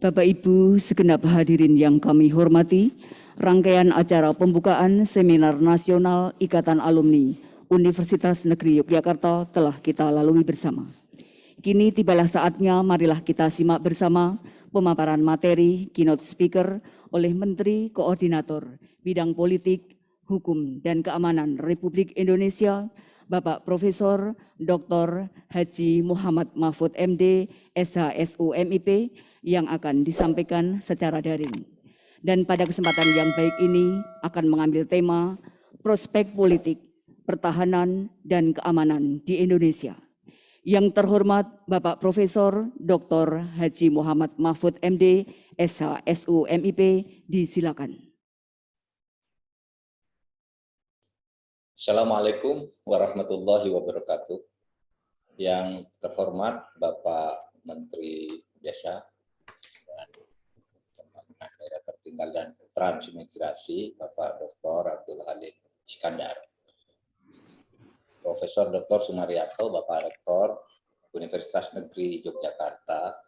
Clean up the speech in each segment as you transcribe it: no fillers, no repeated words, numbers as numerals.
Bapak Ibu segenap hadirin yang kami hormati, rangkaian acara pembukaan Seminar Nasional Ikatan Alumni Universitas Negeri Yogyakarta telah kita lalui bersama. Kini tibalah saatnya, marilah kita simak bersama pemaparan materi keynote speaker oleh Menteri Koordinator Bidang Politik, Hukum, dan Keamanan Republik Indonesia, Bapak Profesor Dr. Haji Muhammad Mahfud MD, SHSU MIP, yang akan disampaikan secara daring. Dan pada kesempatan yang baik ini akan mengambil tema prospek politik, pertahanan, dan keamanan di Indonesia. Yang terhormat Bapak Profesor Dr. Haji Muhammad Mahfud MD, SHSU MIP, disilakan. Assalamualaikum warahmatullahi wabarakatuh. Yang terhormat Bapak Menteri Desa dan Daerah Tertinggal dan Transmigrasi, Bapak Dr. Abdul Halim Iskandar. Profesor Dr. Sumaryanto, Bapak Rektor Universitas Negeri Yogyakarta,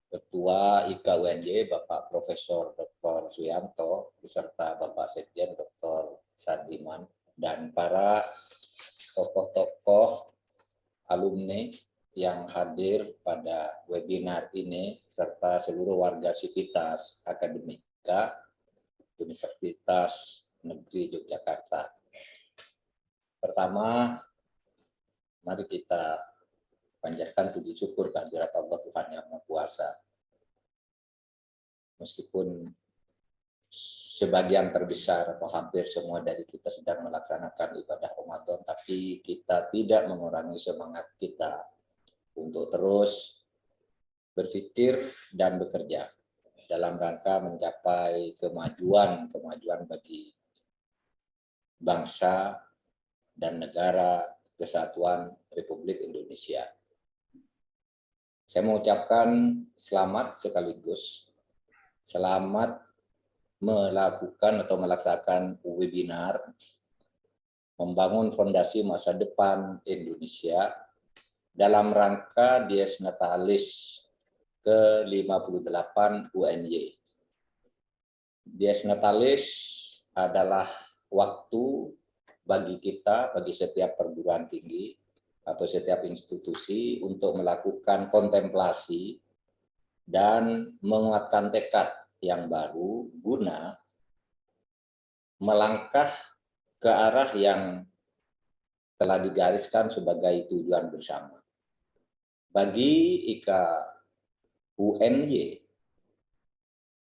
Ketua IKUNJ, Bapak Profesor Dr. Suyanto, beserta Bapak Sekjen Dr. Sardiman, dan para tokoh-tokoh alumni yang hadir pada webinar ini, serta seluruh warga sivitas akademika Universitas Negeri Yogyakarta. Pertama, mari kita panjatkan puji syukur kehadirat Allah Tuhan Yang Maha Kuasa. Meskipun sebagian terbesar atau hampir semua dari kita sedang melaksanakan ibadah Ramadan, tapi kita tidak mengurangi semangat kita untuk terus berpikir dan bekerja dalam rangka mencapai kemajuan bagi bangsa dan negara kesatuan Republik Indonesia. Saya mengucapkan selamat sekaligus selamat melakukan atau melaksanakan webinar membangun fondasi masa depan Indonesia dalam rangka Dies Natalis ke-58 UNY. Dies Natalis adalah waktu bagi kita, bagi setiap perguruan tinggi atau setiap institusi untuk melakukan kontemplasi dan menguatkan tekad yang baru guna melangkah ke arah yang telah digariskan sebagai tujuan bersama. Bagi IKUNY,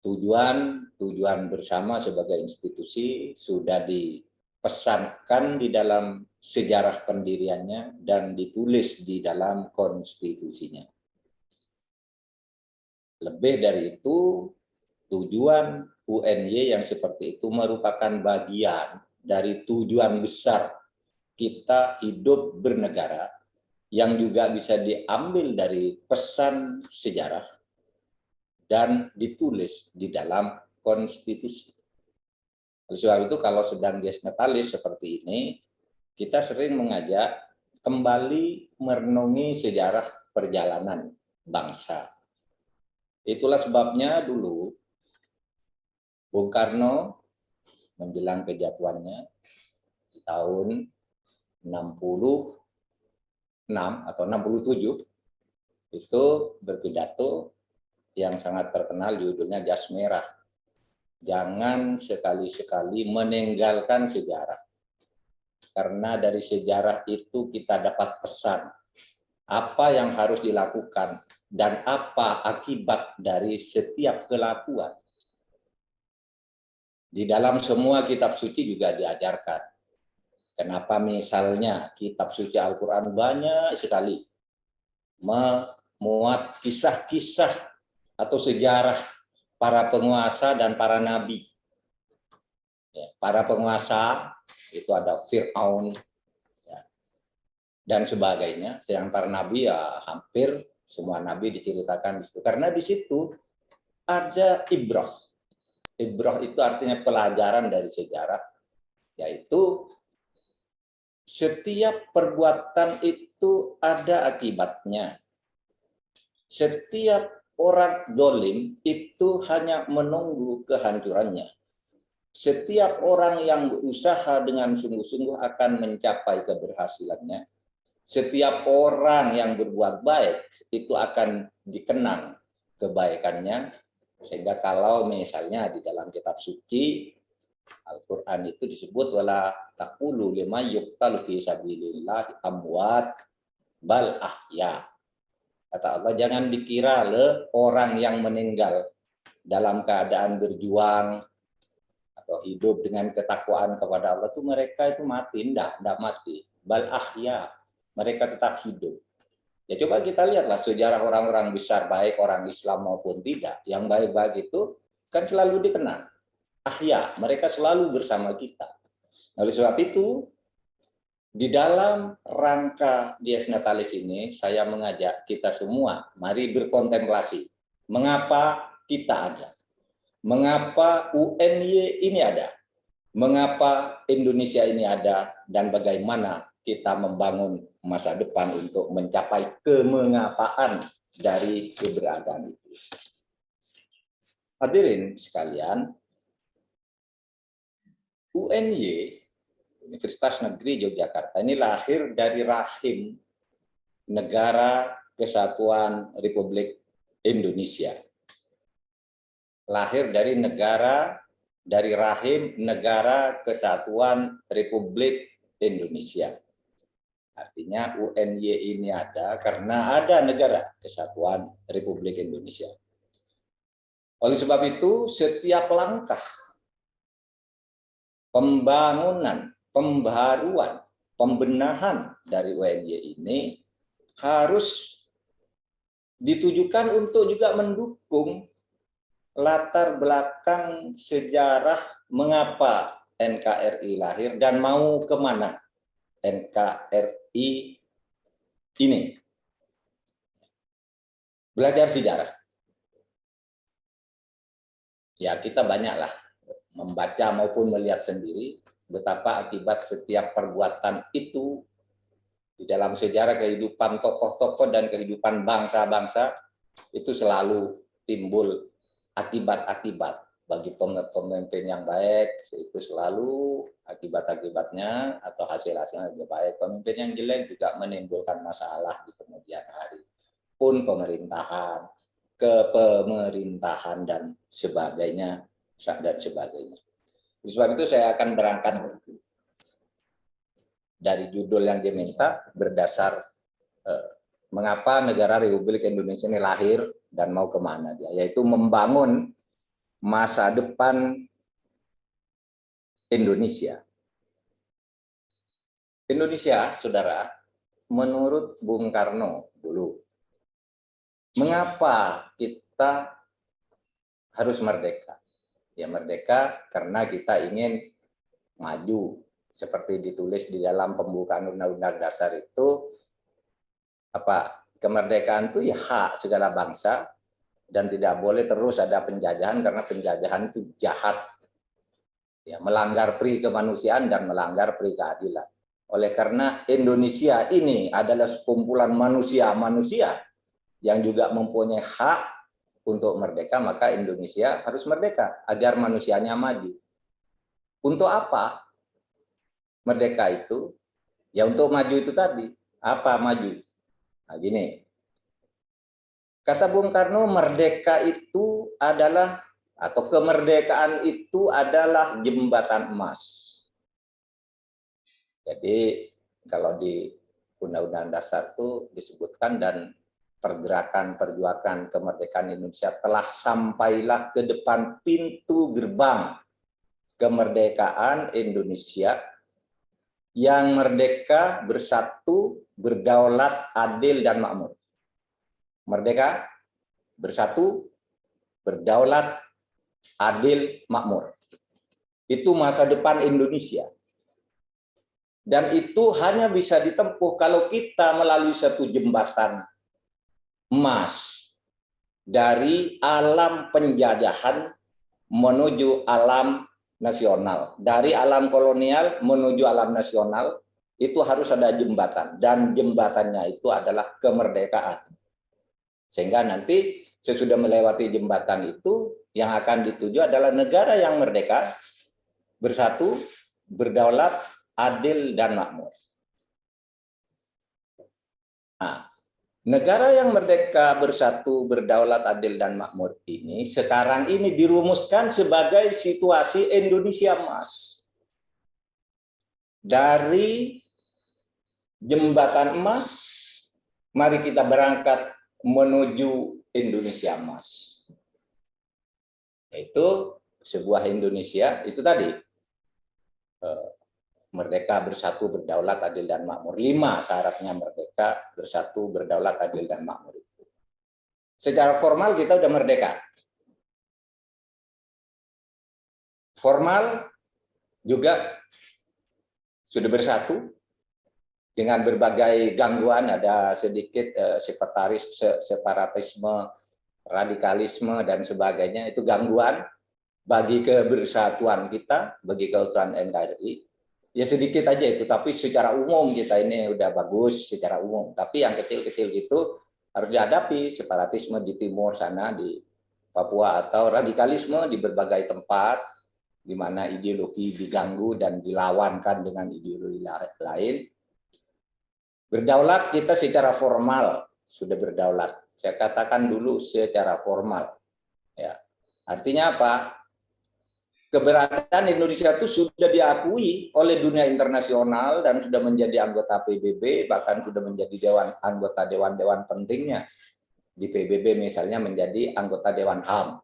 tujuan bersama sebagai institusi sudah dipesankan di dalam sejarah pendiriannya dan ditulis di dalam konstitusinya. Lebih dari itu, tujuan UNY yang seperti itu merupakan bagian dari tujuan besar kita hidup bernegara yang juga bisa diambil dari pesan sejarah dan ditulis di dalam konstitusi. Oleh sebab itu, kalau sedang Dies Natalis seperti ini, kita sering mengajak kembali merenungi sejarah perjalanan bangsa. Itulah sebabnya dulu Bung Karno menjelang kejatuhannya di tahun 66 atau 67 itu berpidato yang sangat terkenal, judulnya Jas Merah. Jangan sekali-sekali meninggalkan sejarah. Karena dari sejarah itu kita dapat pesan apa yang harus dilakukan dan apa akibat dari setiap kelakuan. Di dalam semua kitab suci juga diajarkan. Kenapa misalnya kitab suci Al-Quran banyak sekali memuat kisah-kisah atau sejarah para penguasa dan para nabi. Ya, para penguasa itu ada Fir'aun ya, dan sebagainya. Sedang para nabi ya hampir semua nabi diceritakan di situ. Karena di situ ada ibrah. Ibrah itu artinya pelajaran dari sejarah, yaitu setiap perbuatan itu ada akibatnya. Setiap orang dolim itu hanya menunggu kehancurannya. Setiap orang yang berusaha dengan sungguh-sungguh akan mencapai keberhasilannya. Setiap orang yang berbuat baik itu akan dikenang kebaikannya. Sehingga kalau misalnya di dalam kitab suci Al-Quran itu disebut wala taqulu lima yuqtalu fi sabilillah amwat bal ahya. Kata Allah, jangan dikira orang yang meninggal dalam keadaan berjuang atau hidup dengan ketakwaan kepada Allah itu mereka itu mati. Enggak mati. Bal ahya. Mereka tetap hidup. Ya coba kita lihatlah sejarah orang-orang besar, baik orang Islam maupun tidak. Yang baik-baik itu kan selalu dikenang. Ahya, mereka selalu bersama kita. Oleh sebab itu, di dalam rangka Dies Natalis ini, saya mengajak kita semua, mari berkontemplasi. Mengapa kita ada? Mengapa UNY ini ada? Mengapa Indonesia ini ada? Dan bagaimana kita membangun masa depan untuk mencapai kemengapaan dari keberadaan itu. Hadirin sekalian, UNY, Universitas Negeri Yogyakarta, ini lahir dari rahim Negara Kesatuan Republik Indonesia. Lahir dari rahim Negara Kesatuan Republik Indonesia. Artinya UNY ini ada karena ada Negara Kesatuan Republik Indonesia. Oleh sebab itu, setiap langkah pembangunan, pembaruan, pembenahan dari UNY ini harus ditujukan untuk juga mendukung latar belakang sejarah mengapa NKRI lahir dan mau kemana NKRI ini. Belajar sejarah. Ya, kita banyaklah membaca maupun melihat sendiri betapa akibat setiap perbuatan itu di dalam sejarah kehidupan tokoh-tokoh dan kehidupan bangsa-bangsa itu selalu timbul akibat-akibat. Bagi pemimpin yang baik itu selalu akibat-akibatnya atau hasil-hasilnya lebih baik. Pemimpin yang jelek juga menimbulkan masalah di kemudian hari. Pun pemerintahan, kepemerintahan dan sebagainya. Sebab itu saya akan berangkat dari judul yang diminta berdasar mengapa negara Republik Indonesia ini lahir dan mau kemana dia, yaitu membangun masa depan Indonesia. Indonesia, saudara, menurut Bung Karno dulu, mengapa kita harus merdeka? Ya merdeka karena kita ingin maju. Seperti ditulis di dalam pembukaan Undang-Undang Dasar itu, kemerdekaan itu ya hak segala bangsa dan tidak boleh terus ada penjajahan karena penjajahan itu jahat, ya, melanggar pri kemanusiaan dan melanggar pri keadilan. Oleh karena Indonesia ini adalah sekumpulan manusia-manusia yang juga mempunyai hak untuk merdeka, maka Indonesia harus merdeka agar manusianya maju. Untuk apa merdeka itu? Ya untuk maju itu tadi. Apa maju? Nah, gini. Kata Bung Karno, merdeka itu adalah, atau kemerdekaan itu adalah jembatan emas. Jadi kalau di Undang-Undang Dasar itu disebutkan, dan pergerakan perjuangan kemerdekaan Indonesia telah sampailah ke depan pintu gerbang kemerdekaan Indonesia yang merdeka, bersatu, berdaulat, adil, dan makmur. Merdeka, bersatu, berdaulat, adil, makmur. Itu masa depan Indonesia. Dan itu hanya bisa ditempuh kalau kita melalui satu jembatan emas dari alam penjajahan menuju alam nasional. Dari alam kolonial menuju alam nasional, itu harus ada jembatan. Dan jembatannya itu adalah kemerdekaan. Sehingga nanti sesudah melewati jembatan itu, yang akan dituju adalah negara yang merdeka, bersatu, berdaulat, adil, dan makmur. Nah, negara yang merdeka, bersatu, berdaulat, adil, dan makmur ini sekarang ini dirumuskan sebagai situasi Indonesia emas. Dari jembatan emas, mari kita berangkat menuju Indonesia emas. Itu sebuah Indonesia, itu tadi, merdeka, bersatu, berdaulat, adil, dan makmur. 5 syaratnya merdeka, bersatu, berdaulat, adil, dan makmur itu. Secara formal kita sudah merdeka. Formal juga sudah bersatu dengan berbagai gangguan, ada sedikit separatisme, radikalisme, dan sebagainya. Itu gangguan bagi kebersatuan kita, bagi keutuhan NKRI. Ya sedikit aja itu, tapi secara umum kita ini udah bagus secara umum. Tapi yang kecil-kecil gitu harus dihadapi, separatisme di timur sana, di Papua, atau radikalisme di berbagai tempat, di mana ideologi diganggu dan dilawankan dengan ideologi lain. Berdaulat kita secara formal sudah berdaulat. Saya katakan dulu secara formal. Ya. Artinya apa? Keberadaan Indonesia itu sudah diakui oleh dunia internasional dan sudah menjadi anggota PBB, bahkan sudah menjadi anggota dewan-dewan pentingnya. Di PBB misalnya menjadi anggota Dewan HAM.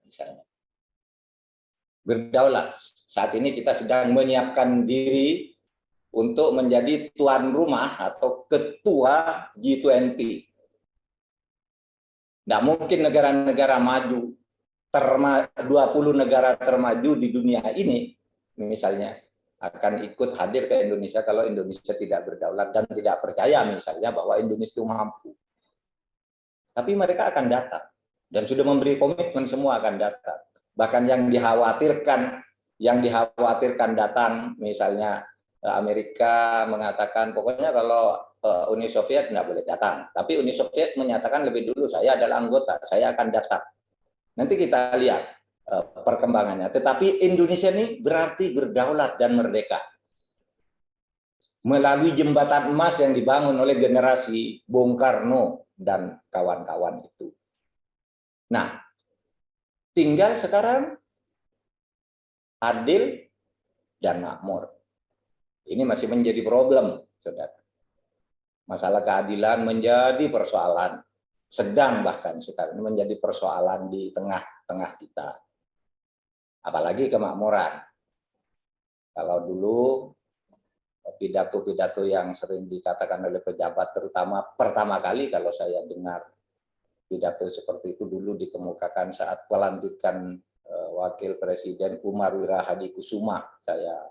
Misalnya. Berdaulat. Saat ini kita sedang menyiapkan diri untuk menjadi tuan rumah atau ketua G20. Tidak mungkin negara-negara maju, 20 negara termaju di dunia ini, misalnya, akan ikut hadir ke Indonesia kalau Indonesia tidak berdaulat dan tidak percaya misalnya bahwa Indonesia itu mampu. Tapi mereka akan datang dan sudah memberi komitmen semua akan datang. Bahkan yang dikhawatirkan datang, misalnya Amerika mengatakan pokoknya kalau Uni Soviet nggak boleh datang. Tapi Uni Soviet menyatakan lebih dulu, saya adalah anggota, saya akan datang. Nanti kita lihat perkembangannya. Tetapi Indonesia ini berarti berdaulat dan merdeka. Melalui jembatan emas yang dibangun oleh generasi Bung Karno dan kawan-kawan itu. Nah, tinggal sekarang adil dan makmur. Ini masih menjadi problem, saudara. Masalah keadilan menjadi persoalan, sedang bahkan sekarang menjadi persoalan di tengah-tengah kita. Apalagi kemakmuran. Kalau dulu pidato-pidato yang sering dikatakan oleh pejabat, terutama pertama kali kalau saya dengar pidato seperti itu dulu dikemukakan saat pelantikan Wakil Presiden Umar Wirahadi Kusuma. Saya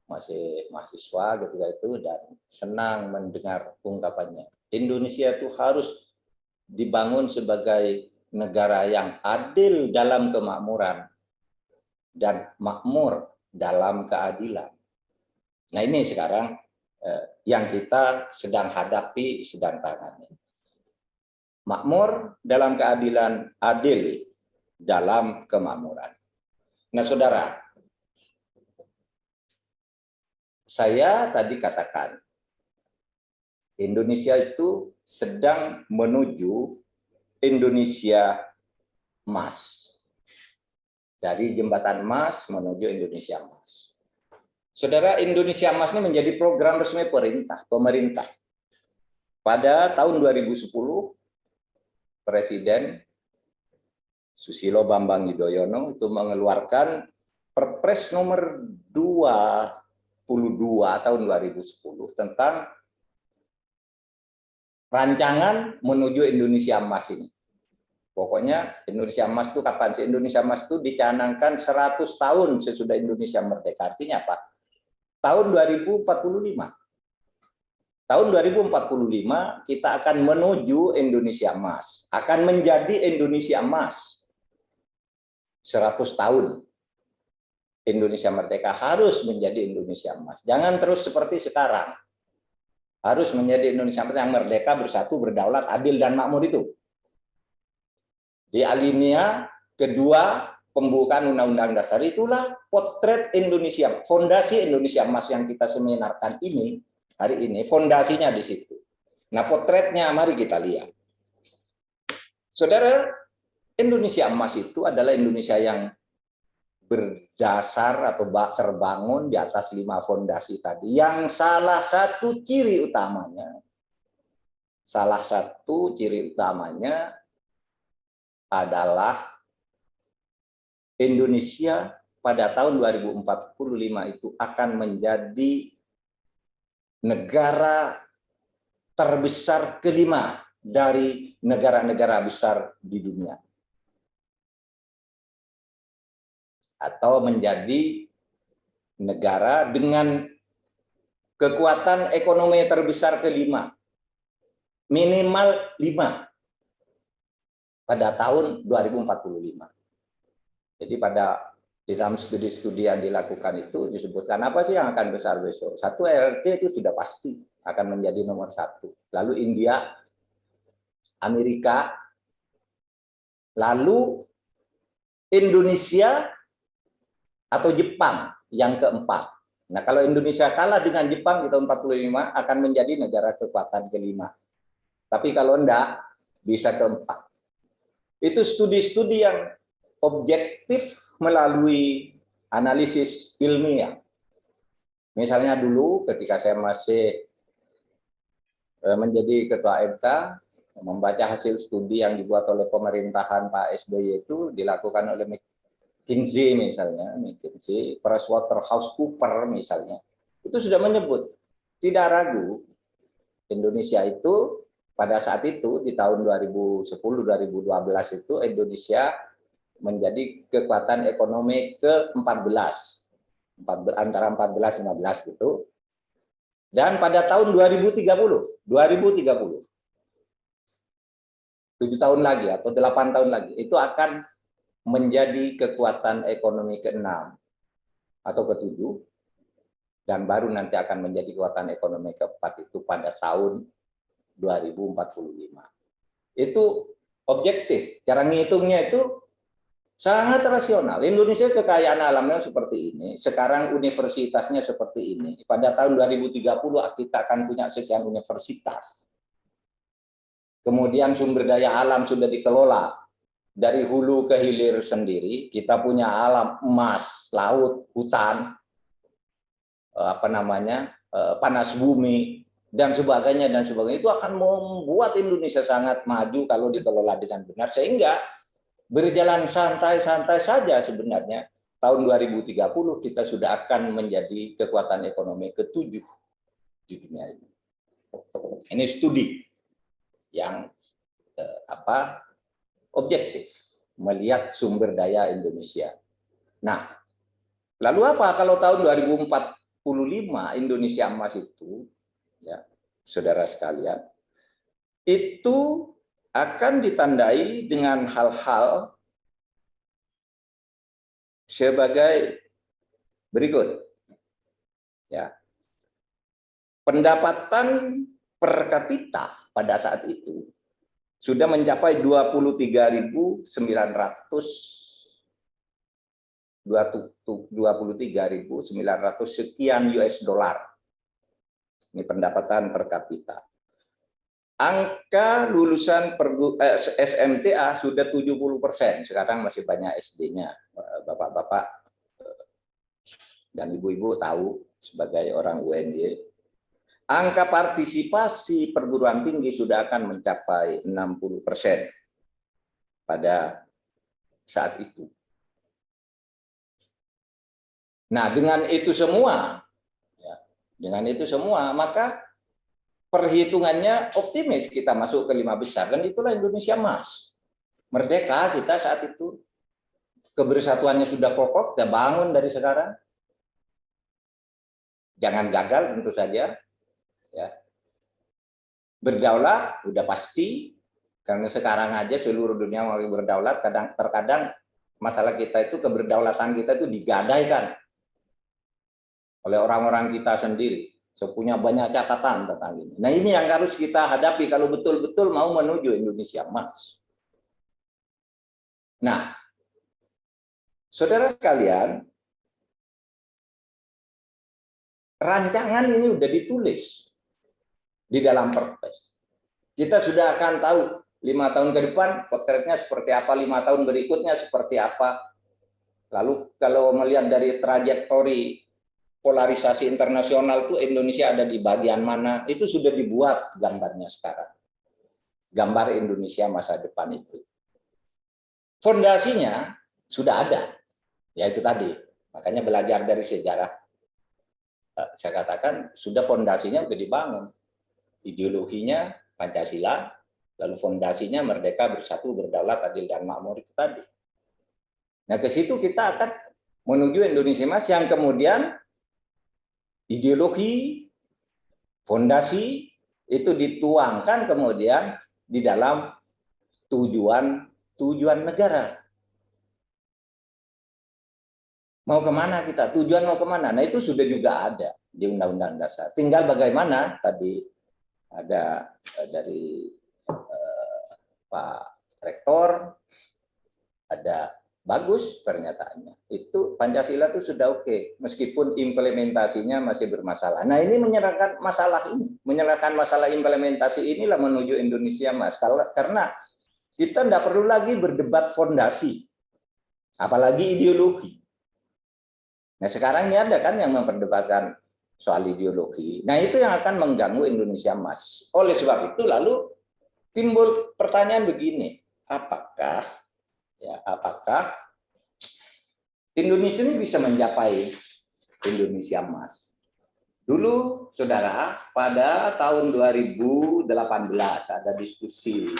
masih mahasiswa ketika itu dan senang mendengar ungkapannya. Indonesia itu harus dibangun sebagai negara yang adil dalam kemakmuran dan makmur dalam keadilan. Nah ini sekarang yang kita sedang hadapi, sedang tangani. Makmur dalam keadilan, adil dalam kemakmuran. Nah saudara, saya tadi katakan, Indonesia itu sedang menuju Indonesia emas. Dari jembatan emas menuju Indonesia emas. Saudara, Indonesia emas ini menjadi program resmi pemerintah. Pada tahun 2010, Presiden Susilo Bambang Yudhoyono itu mengeluarkan Perpres nomor 22 tahun 2010 tentang rancangan menuju Indonesia emas ini. Pokoknya Indonesia emas itu kapan sih? Indonesia emas itu dicanangkan 100 tahun sesudah Indonesia merdeka. Artinya apa? Tahun 2045. Tahun 2045 kita akan menuju Indonesia emas. Akan menjadi Indonesia emas. 100 tahun. Indonesia merdeka harus menjadi Indonesia emas. Jangan terus seperti sekarang. Harus menjadi Indonesia yang merdeka, bersatu, berdaulat, adil, dan makmur itu. Di alinea kedua pembukaan Undang-Undang Dasar itulah potret Indonesia, fondasi Indonesia Emas yang kita seminarkan ini hari ini, fondasinya di situ. Nah, potretnya mari kita lihat. Saudara, Indonesia Emas itu adalah Indonesia yang berdasar atau terbangun di atas 5 fondasi tadi, yang salah satu ciri utamanya adalah Indonesia pada tahun 2045 itu akan menjadi negara terbesar kelima dari negara-negara besar di dunia. Atau menjadi negara dengan kekuatan ekonomi terbesar kelima. Minimal 5 pada tahun 2045. Jadi di dalam studi-studi yang dilakukan itu disebutkan apa sih yang akan besar besok. Satu, RRC itu sudah pasti akan menjadi nomor 1. Lalu India, Amerika, lalu Indonesia atau Jepang yang keempat. Nah, kalau Indonesia kalah dengan Jepang di tahun 45 akan menjadi negara kekuatan kelima. Tapi kalau enggak, bisa keempat. Itu studi-studi yang objektif melalui analisis ilmiah. Misalnya dulu ketika saya masih menjadi ketua MK, membaca hasil studi yang dibuat oleh pemerintahan Pak SBY itu dilakukan oleh McKinsey misalnya, PricewaterhouseCoopers misalnya, itu sudah menyebut, tidak ragu, Indonesia itu pada saat itu di tahun 2010-2012 itu Indonesia menjadi kekuatan ekonomi ke-14, antara 14-15 gitu. Dan pada tahun 2030, 7 tahun lagi atau 8 tahun lagi, itu akan menjadi kekuatan ekonomi ke-6 atau ke-7, dan baru nanti akan menjadi kekuatan ekonomi ke-4 itu pada tahun 2045. Itu objektif, cara ngitungnya itu sangat rasional. Indonesia kekayaan alamnya seperti ini, sekarang universitasnya seperti ini. Pada tahun 2030 kita akan punya sekian universitas. Kemudian sumber daya alam sudah dikelola dari hulu ke hilir sendiri. Kita punya alam emas, laut, hutan, panas bumi dan sebagainya dan sebagainya. Itu akan membuat Indonesia sangat maju kalau dikelola dengan benar, sehingga berjalan santai-santai saja sebenarnya tahun 2030 kita sudah akan menjadi kekuatan ekonomi ke-7 di dunia ini. Ini studi yang objektif melihat sumber daya Indonesia. Nah, lalu apa kalau tahun 2045 Indonesia emas itu, ya, saudara sekalian, itu akan ditandai dengan hal-hal sebagai berikut. Ya. Pendapatan per kapita pada saat itu sudah mencapai 23.900 sekian US dollar. Ini pendapatan per kapita. Angka lulusan SMTA sudah 70%. Sekarang masih banyak SD-nya. Bapak-bapak dan ibu-ibu tahu sebagai orang UNY. Angka partisipasi perguruan tinggi sudah akan mencapai 60% pada saat itu. Nah, dengan itu semua, maka perhitungannya optimis kita masuk ke 5 besar, dan itulah Indonesia emas. Merdeka kita saat itu, kebersatuannya sudah kokoh, kita bangun dari sekarang. Jangan gagal tentu saja. Ya. Berdaulat udah pasti, karena sekarang aja seluruh dunia mau berdaulat, terkadang masalah kita itu keberdaulatan kita itu digadaikan oleh orang-orang kita sendiri. So, punya banyak catatan tentang ini. Nah, ini yang harus kita hadapi kalau betul-betul mau menuju Indonesia emas. Nah, saudara sekalian, rancangan ini sudah ditulis di dalam Perpres. Kita sudah akan tahu 5 tahun ke depan potretnya seperti apa, 5 tahun berikutnya seperti apa. Lalu kalau melihat dari trajektori polarisasi internasional itu Indonesia ada di bagian mana, itu sudah dibuat gambarnya sekarang. Gambar Indonesia masa depan itu. Fondasinya sudah ada, yaitu tadi. Makanya belajar dari sejarah, saya katakan sudah fondasinya sudah dibangun. Ideologinya Pancasila, lalu fondasinya Merdeka, Bersatu, Berdaulat, Adil, dan Makmur itu tadi. Nah, ke situ kita akan menuju Indonesia Emas yang kemudian ideologi, fondasi itu dituangkan kemudian di dalam tujuan negara. Mau kemana kita? Tujuan mau kemana? Nah, itu sudah juga ada di Undang-Undang Dasar. Tinggal bagaimana tadi ada dari Pak Rektor, ada bagus pernyataannya. Itu Pancasila itu sudah oke, meskipun implementasinya masih bermasalah. Nah, ini menyerahkan masalah ini, menyerahkan masalah implementasi inilah menuju Indonesia Mas. Karena kita tidak perlu lagi berdebat fondasi, apalagi ideologi. Nah, sekarang ini ada kan yang memperdebatkan soal ideologi. Nah, itu yang akan mengganggu Indonesia Mas. Oleh sebab itu lalu timbul pertanyaan begini, apakah Indonesia ini bisa mencapai Indonesia Emas? Dulu, saudara, pada tahun 2018 ada diskusi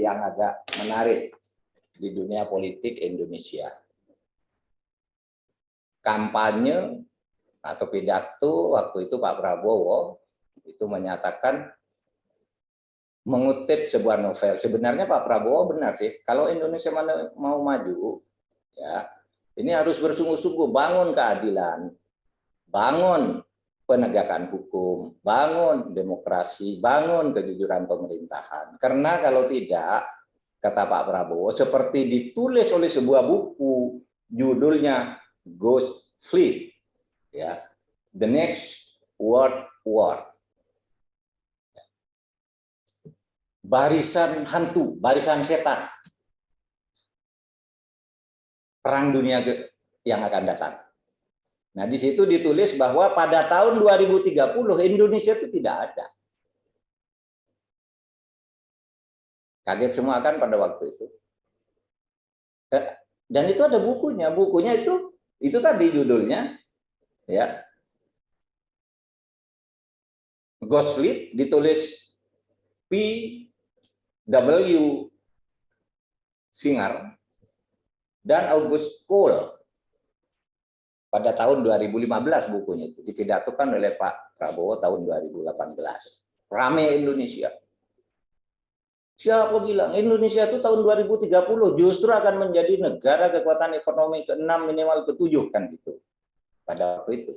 yang agak menarik di dunia politik Indonesia. Kampanye atau pidato waktu itu Pak Prabowo itu menyatakan, mengutip sebuah novel. Sebenarnya Pak Prabowo benar sih, kalau Indonesia mau maju, ya ini harus bersungguh-sungguh bangun keadilan, bangun penegakan hukum, bangun demokrasi, bangun kejujuran pemerintahan. Karena kalau tidak, kata Pak Prabowo, seperti ditulis oleh sebuah buku, judulnya Ghost Fleet, ya, The Next World War. Barisan hantu, barisan setan. Perang dunia yang akan datang. Nah, di situ ditulis bahwa pada tahun 2030 Indonesia itu tidak ada. Kaget semua kan pada waktu itu. Dan itu ada bukunya. Bukunya itu tadi judulnya, ya, Ghost Fleet, ditulis P.W. Singer dan August Cole pada tahun 2015 bukunya itu dipidatokan oleh Pak Prabowo tahun 2018. Rame Indonesia. Siapa bilang Indonesia itu tahun 2030 justru akan menjadi negara kekuatan ekonomi ke-6 minimal ke-7 kan gitu. Pada waktu itu.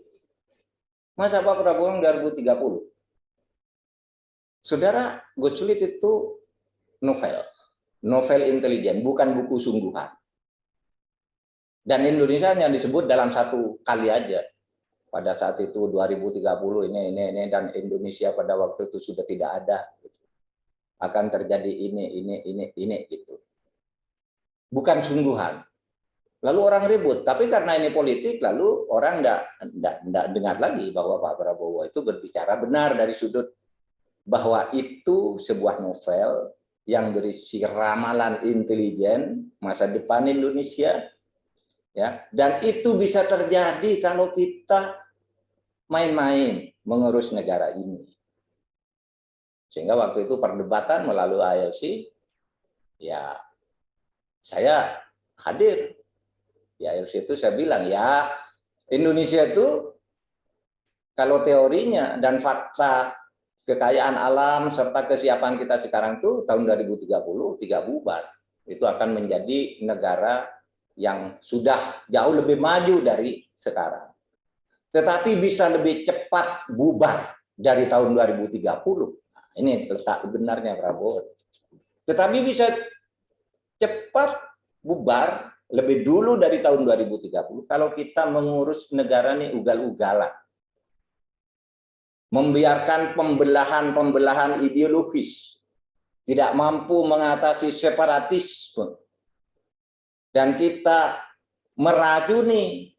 Masa Pak Prabowo yang 2030? Saudara, Ghost Fleet itu novel intelijen, bukan buku sungguhan. Dan Indonesia hanya disebut dalam satu kali aja. Pada saat itu 2030 ini dan Indonesia pada waktu itu sudah tidak ada. Akan terjadi ini gitu. Bukan sungguhan. Lalu orang ribut, tapi karena ini politik lalu orang enggak dengar lagi bahwa Pak Prabowo itu berbicara benar dari sudut bahwa itu sebuah novel yang berisi ramalan intelijen masa depan Indonesia, ya, dan itu bisa terjadi kalau kita main-main mengurus negara ini. Sehingga waktu itu perdebatan melalui ILC, ya saya hadir di ILC itu, saya bilang ya Indonesia itu kalau teorinya dan fakta kekayaan alam serta kesiapan kita sekarang tuh tahun 2030 tidak bubar. Itu akan menjadi negara yang sudah jauh lebih maju dari sekarang. Tetapi bisa lebih cepat bubar dari tahun 2030. Nah, ini letak benarnya Prabowo. Tetapi bisa cepat bubar lebih dulu dari tahun 2030 kalau kita mengurus negara ini ugal-ugalan. Membiarkan pembelahan-pembelahan ideologis, tidak mampu mengatasi separatisme, dan kita meracuni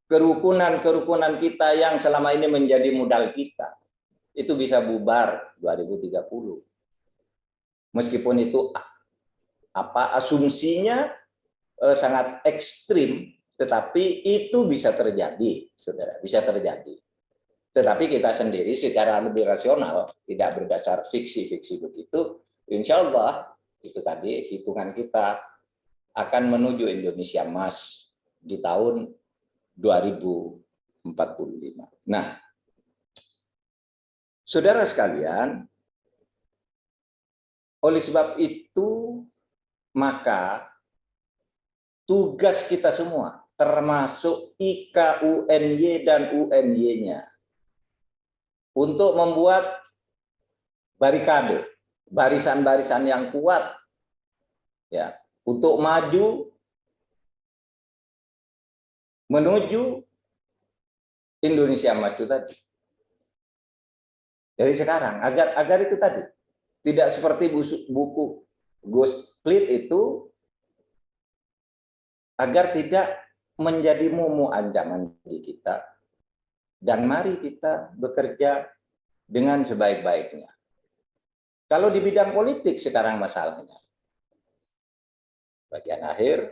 kerukunan-kerukunan kita yang selama ini menjadi modal kita, itu bisa bubar 2030. Meskipun itu asumsinya sangat ekstrim, tetapi itu bisa terjadi, saudara, bisa terjadi. Tetapi kita sendiri secara lebih rasional, tidak berdasar fiksi-fiksi begitu, insya Allah itu tadi hitungan kita akan menuju Indonesia emas di tahun 2045. Nah, saudara sekalian, oleh sebab itu maka tugas kita semua, termasuk IKUNY dan UNY-nya, untuk membuat barikade, barisan-barisan yang kuat, ya, untuk maju menuju Indonesia emas itu tadi. Dari sekarang, agar itu tadi tidak seperti buku Gus Klit itu, agar tidak menjadi momok ancaman bagi kita. Dan mari kita bekerja dengan sebaik-baiknya. Kalau di bidang politik sekarang masalahnya, bagian akhir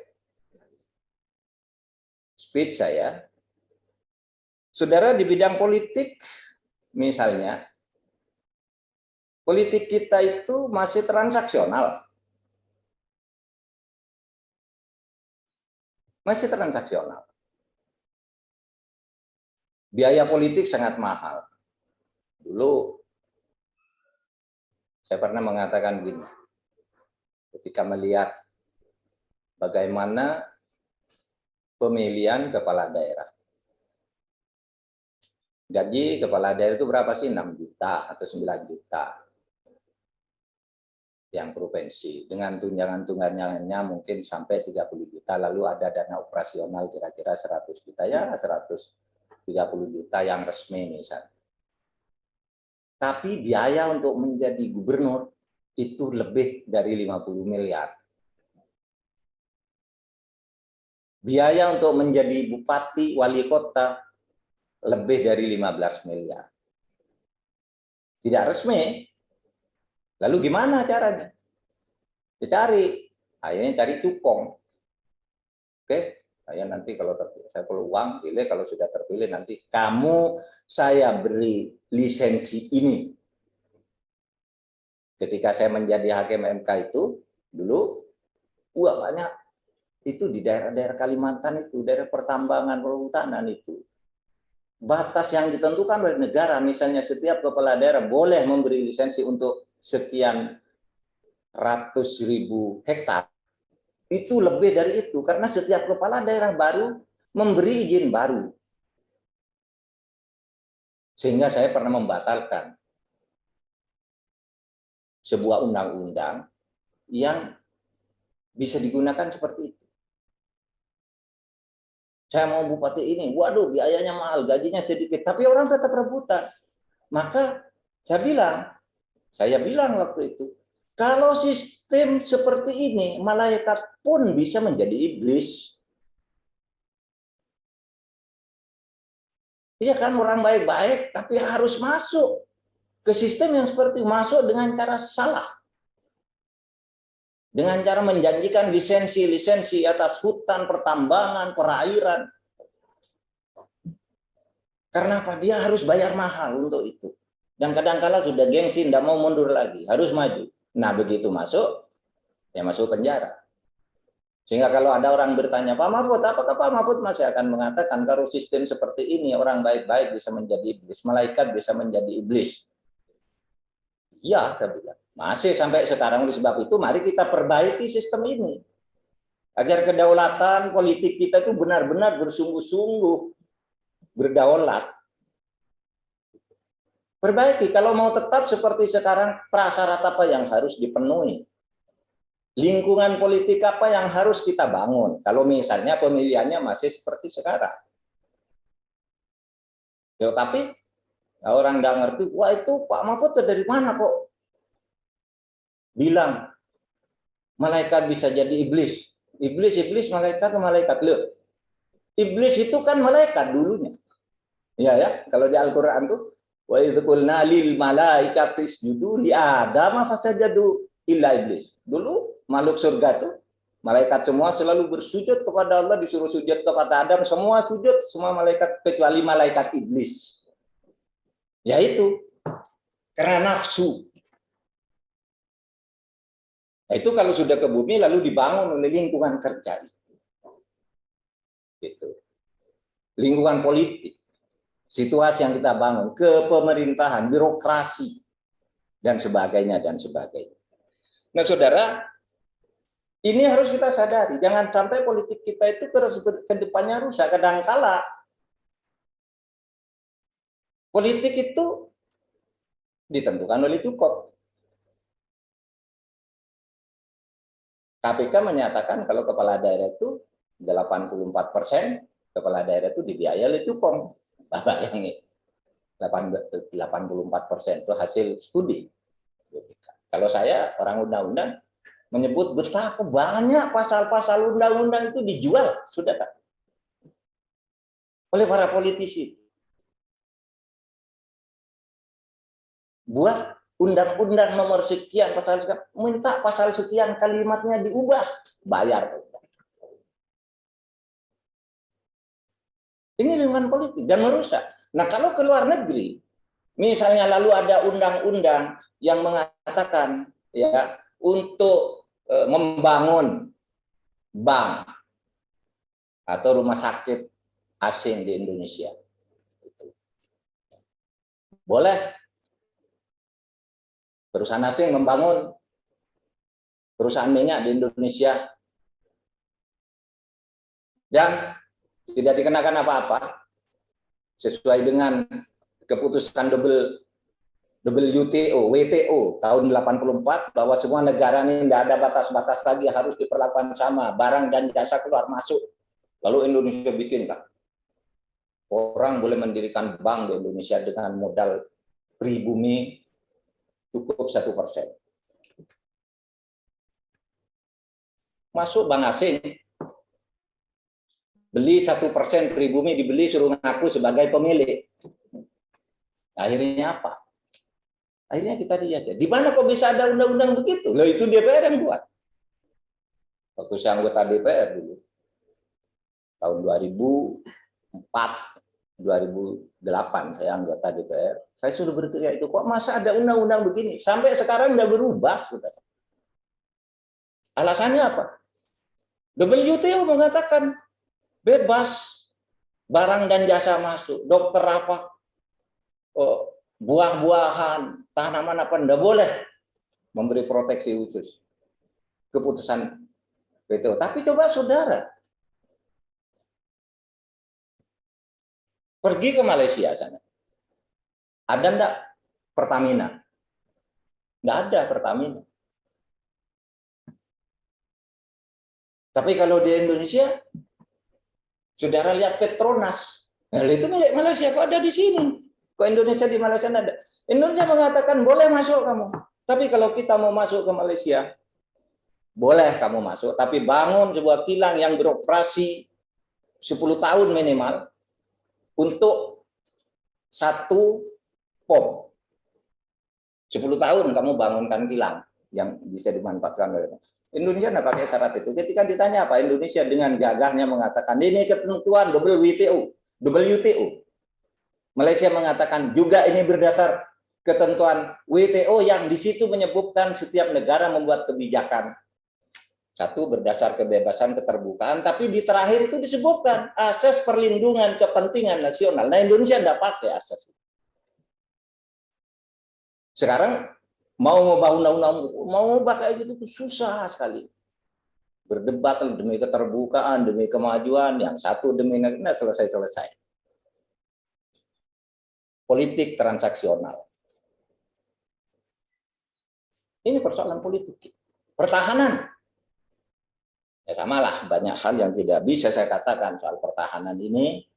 speech saya, saudara, di bidang politik misalnya, politik kita itu masih transaksional. Masih transaksional. Biaya politik sangat mahal. Dulu saya pernah mengatakan gini, ketika melihat bagaimana pemilihan kepala daerah. Gaji kepala daerah itu berapa sih? 6 juta atau 9 juta. Yang provinsi. Dengan tunjangan-tunjangannya mungkin sampai 30 juta. Lalu ada dana operasional kira-kira 100 juta. Ya 130 juta yang resmi misalnya. Tapi biaya untuk menjadi gubernur itu lebih dari 50 miliar. Biaya untuk menjadi bupati, wali kota, lebih dari 15 miliar. Tidak resmi. Lalu gimana caranya? Dicari. Akhirnya cari cukong. Oke, saya nanti kalau terpilih, saya perlu uang, pilih, kalau sudah terpilih nanti kamu saya beri lisensi ini. Ketika saya menjadi hakim MK itu, dulu, banyak. Itu di daerah-daerah Kalimantan itu, daerah pertambangan, perhutanan itu. Batas yang ditentukan oleh negara, misalnya setiap kepala daerah boleh memberi lisensi untuk sekian ratus ribu hektar. Itu lebih dari itu, karena setiap kepala daerah baru memberi izin baru. Sehingga saya pernah membatalkan sebuah undang-undang yang bisa digunakan seperti itu. Saya mau bupati ini, waduh biayanya mahal, gajinya sedikit, tapi orang tetap rebutan. Maka saya bilang waktu itu, kalau sistem seperti ini, malaikat pun bisa menjadi iblis. Iya kan, orang baik-baik, tapi harus masuk ke sistem yang seperti masuk dengan cara salah. Dengan cara menjanjikan lisensi atas hutan, pertambangan, perairan. Karena apa? Dia harus bayar mahal untuk itu. Dan kadang-kala sudah gengsi, tidak mau mundur lagi, harus maju. Nah begitu masuk, ya masuk penjara. Sehingga kalau ada orang bertanya, Pak Mahfud, apakah Pak Mahfud masih akan mengatakan kalau sistem seperti ini orang baik-baik bisa menjadi iblis, malaikat bisa menjadi iblis? Ya, saya bilang. Masih sampai sekarang. Oleh sebab itu, mari kita perbaiki sistem ini. Agar kedaulatan politik kita itu benar-benar bersungguh-sungguh berdaulat. Perbaiki. Kalau mau tetap seperti sekarang, prasyarat apa yang harus dipenuhi? lingkungan politik apa yang harus kita bangun kalau misalnya pemilihannya masih seperti sekarang. Ya, tapi orang nggak ngerti, wah itu Pak Mahfud dari mana kok bilang malaikat bisa jadi iblis. Iblis, malaikat, malaikat. Loh, iblis itu kan malaikat dulunya. Ya, kalau di Al-Quran tuh, wa idh qulna lil malaikati isjudu li Adam fasajadu illa iblis. Dulu makhluk surga tuh, malaikat semua selalu bersujud kepada Allah, disuruh sujud kepada Adam, semua sujud, semua malaikat kecuali malaikat iblis. Yaitu karena nafsu. Nah, itu kalau sudah ke bumi lalu dibangun oleh lingkungan kerja. Gitu. Lingkungan politik, situasi yang kita bangun, kepemerintahan, birokrasi, dan sebagainya, dan sebagainya. Nah, saudara, ini harus kita sadari. Jangan sampai politik kita itu ke depannya rusak. Kadangkala politik itu ditentukan oleh cukup. KPK menyatakan kalau kepala daerah itu 84% kepala daerah itu dibiayai oleh cukong. Bayangin, 84% itu hasil studi. Kalau saya orang undang-undang menyebut betapa banyak pasal-pasal undang-undang itu dijual, sudah tak? Oleh para politisi. Buat undang-undang nomor sekian, pasal sekian, minta pasal sekian, kalimatnya diubah, bayar. Ini lingkungan politik dan merusak. Nah, kalau ke luar negeri, misalnya lalu ada undang-undang yang mengatakan ya untuk membangun bank atau rumah sakit asing di Indonesia. Boleh perusahaan asing membangun perusahaan minyak di Indonesia dan tidak dikenakan apa-apa sesuai dengan keputusan WTO tahun 84 bahwa semua negara ini tidak ada batas-batas lagi, harus diperlakukan sama, barang dan jasa keluar masuk. Lalu Indonesia bikin kan, orang boleh mendirikan bank di Indonesia dengan modal pribumi cukup 1%. Masuk bank asing, beli 1% pribumi, dibeli suruh ngaku sebagai pemilik. Akhirnya apa? Akhirnya kita lihat ya, di mana kok bisa ada undang-undang begitu? Loh, itu DPR yang buat. Waktu saya anggota DPR dulu, tahun 2004, 2008 saya anggota DPR, saya sudah berteriak itu, kok masa ada undang-undang begini? Sampai sekarang udah berubah, sudah. Alasannya apa? WTO mengatakan bebas barang dan jasa masuk, dokter apa, buah-buahan, tanaman apa, enggak boleh memberi proteksi khusus. Keputusan WTO. Tapi coba saudara, pergi ke Malaysia sana. Ada enggak Pertamina? Enggak ada Pertamina. Tapi kalau di Indonesia, saudara lihat Petronas. Nah, itu milik Malaysia, kok ada di sini? Kok Indonesia di Malaysia ada? Indonesia mengatakan boleh masuk kamu. Tapi kalau kita mau masuk ke Malaysia, boleh kamu masuk. Tapi bangun sebuah kilang yang beroperasi 10 tahun minimal untuk satu POM. 10 tahun kamu bangunkan kilang yang bisa dimanfaatkan oleh Indonesia tidak pakai syarat itu. Ketika ditanya apa, Indonesia dengan gagahnya mengatakan ini ketentuan WTO. Malaysia mengatakan juga ini berdasar ketentuan WTO yang di situ menyebutkan setiap negara membuat kebijakan. Satu berdasar kebebasan keterbukaan, tapi di terakhir itu disebutkan asas perlindungan kepentingan nasional. Nah, Indonesia tidak pakai asas itu. Sekarang mau ngubah undang-undang, mau ngubah kayak gitu susah sekali. Berdebat demi keterbukaan, demi kemajuan, yang satu demi negara, selesai-selesai. Politik transaksional. Ini persoalan politik. Pertahanan, Ya samalah, banyak hal yang tidak bisa saya katakan soal pertahanan ini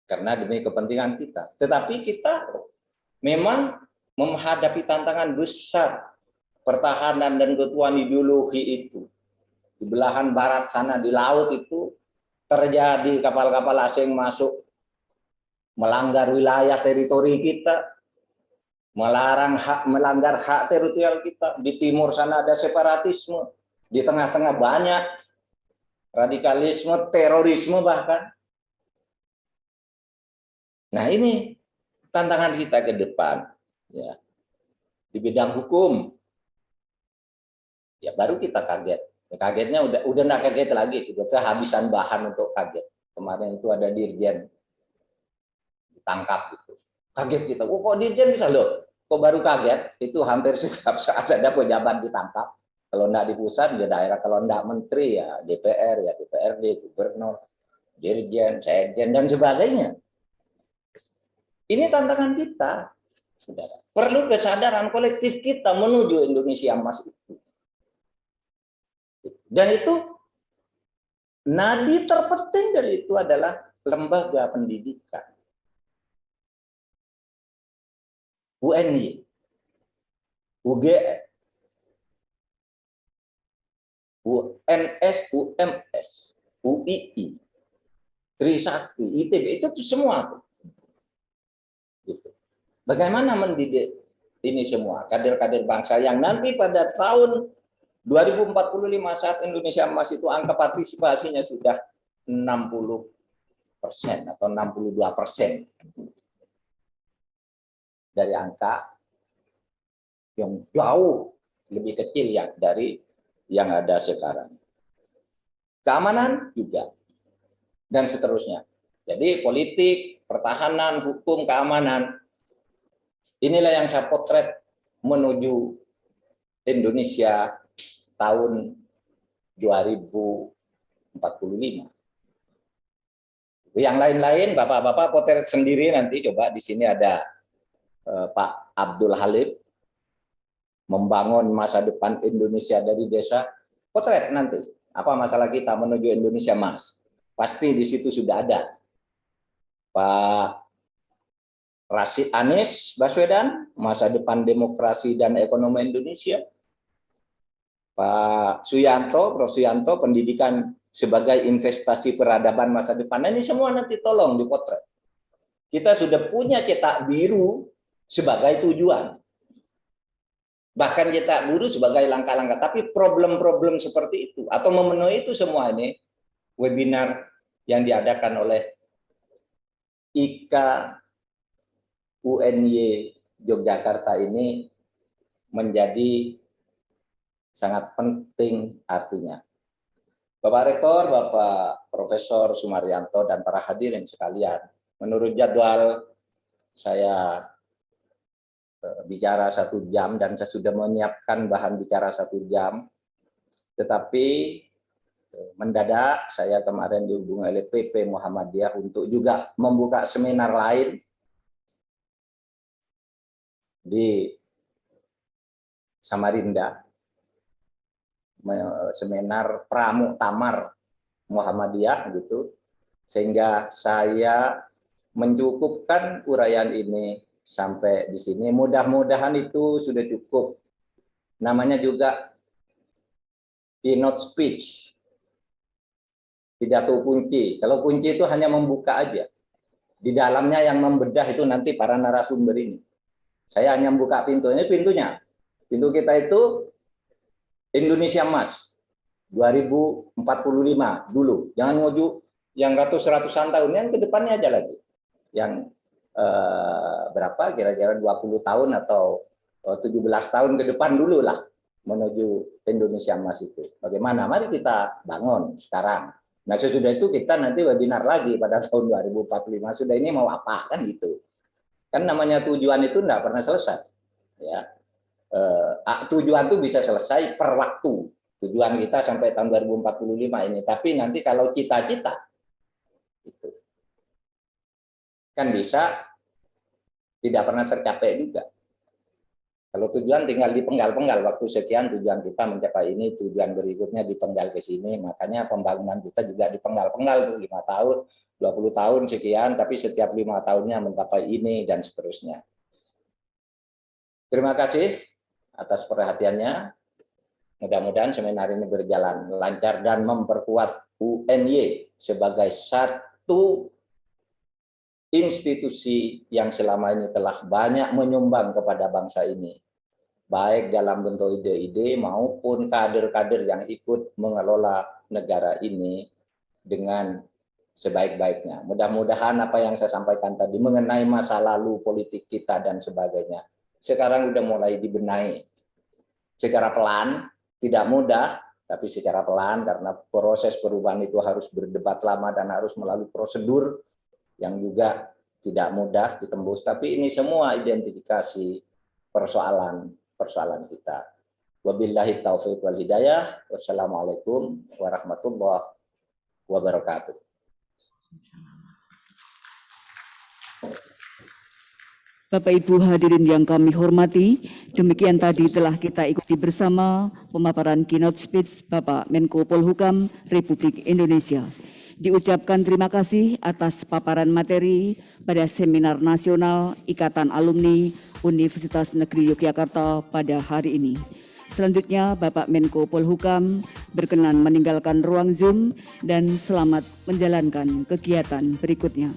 karena demi kepentingan kita. Tetapi kita memang menghadapi tantangan besar pertahanan dan ketuan ideologi itu. Di belahan barat sana di laut itu terjadi kapal-kapal asing masuk melanggar wilayah teritori kita, melanggar hak teritorial kita. Di timur sana ada separatisme, di tengah-tengah banyak radikalisme, terorisme bahkan. Nah ini tantangan kita ke depan, ya. Di bidang hukum, ya baru kita kaget. Kagetnya udah nggak kaget lagi sih, kehabisan bahan untuk kaget. Kemarin itu ada dirjen ditangkap gitu. Kaget kita, oh kok dirjen bisa loh? Kok baru kaget? Itu hampir setiap saat ada pejabat ditangkap. Kalau enggak di pusat, di daerah. Kalau enggak menteri, ya DPR, ya DPRD, gubernur, dirjen, sekjen, dan sebagainya. Ini tantangan kita, saudara. Perlu kesadaran kolektif kita menuju Indonesia emas itu. Dan itu, nadi terpenting dari itu adalah lembaga pendidikan. UNY, UGM, UNS, UMS, UII, Trisakti, ITB, itu semua. Bagaimana mendidik ini semua kader-kader bangsa yang nanti pada tahun 2045 saat Indonesia emas itu angka partisipasinya sudah 60% atau 62% dari angka yang jauh lebih kecil ya dari yang ada sekarang. Keamanan juga dan seterusnya. Jadi politik, pertahanan, hukum, keamanan, inilah yang saya potret menuju Indonesia tahun 2045. Yang lain-lain, Bapak-bapak potret sendiri nanti. Coba di sini ada Pak Abdul Halim, membangun masa depan Indonesia dari desa. Potret nanti, apa masalah kita menuju Indonesia emas. Pasti di situ sudah ada. Pak Rashid Anies Baswedan, masa depan demokrasi dan ekonomi Indonesia. Pak Suyanto, Prof. Suyanto, pendidikan sebagai investasi peradaban masa depan. Nah, ini semua nanti tolong dipotret. Kita sudah punya cetak biru sebagai tujuan. Bahkan cetak biru sebagai langkah-langkah. Tapi problem-problem seperti itu, atau memenuhi itu semua ini, webinar yang diadakan oleh IKA UNY Yogyakarta ini menjadi sangat penting artinya. Bapak Rektor, Bapak Profesor Sumaryanto, dan para hadirin sekalian, menurut jadwal saya bicara 1 jam dan saya sudah menyiapkan bahan bicara 1 jam, tetapi mendadak saya kemarin dihubungi oleh PP Muhammadiyah untuk juga membuka seminar lain di Samarinda, seminar Pramuktamar Muhammadiyah gitu, sehingga saya mencukupkan uraian ini sampai di sini. Mudah-mudahan itu sudah cukup. Namanya juga keynote speech, pidato kunci. Kalau kunci itu hanya membuka aja, di dalamnya yang membedah itu nanti para narasumber ini. Saya hanya membuka pintu. Ini pintunya. Pintu kita itu Indonesia Emas 2045 dulu. Jangan menuju yang ratus-ratusan tahun, yang ke depannya aja lagi. Yang berapa? Kira-kira 20 tahun atau 17 tahun ke depan dulu lah menuju Indonesia Emas itu. Bagaimana? Mari kita bangun sekarang. Nah, sesudah itu kita nanti webinar lagi pada tahun 2045. Sudah ini mau apa kan gitu. Kan namanya tujuan itu enggak pernah selesai. Ya. Tujuan itu bisa selesai per waktu. Tujuan kita sampai tahun 2045 ini. Tapi nanti kalau cita-cita itu kan bisa tidak pernah tercapai juga. Kalau tujuan tinggal dipenggal-penggal, waktu sekian tujuan kita mencapai ini, tujuan berikutnya dipenggal ke sini, makanya pembangunan kita juga dipenggal-penggal tuh 5 tahun, 20 tahun sekian, tapi setiap 5 tahunnya mencapai ini dan seterusnya. Terima kasih atas perhatiannya. Mudah-mudahan seminar ini berjalan lancar dan memperkuat UNY sebagai satu institusi yang selama ini telah banyak menyumbang kepada bangsa ini, baik dalam bentuk ide-ide maupun kader-kader yang ikut mengelola negara ini dengan sebaik-baiknya. Mudah-mudahan apa yang saya sampaikan tadi mengenai masa lalu politik kita dan sebagainya, sekarang sudah mulai dibenahi secara pelan, tidak mudah, tapi secara pelan, karena proses perubahan itu harus berdebat lama dan harus melalui prosedur yang juga tidak mudah ditembus. Tapi ini semua identifikasi persoalan kita. Wabillahi taufiq wal hidayah. Wassalamualaikum warahmatullahi wabarakatuh. Bapak Ibu hadirin yang kami hormati, demikian tadi telah kita ikuti bersama pemaparan keynote speech Bapak Menko Polhukam Republik Indonesia. Diucapkan terima kasih atas paparan materi pada Seminar Nasional Ikatan Alumni Universitas Negeri Yogyakarta pada hari ini. Selanjutnya Bapak Menko Polhukam berkenan meninggalkan ruang Zoom dan selamat menjalankan kegiatan berikutnya.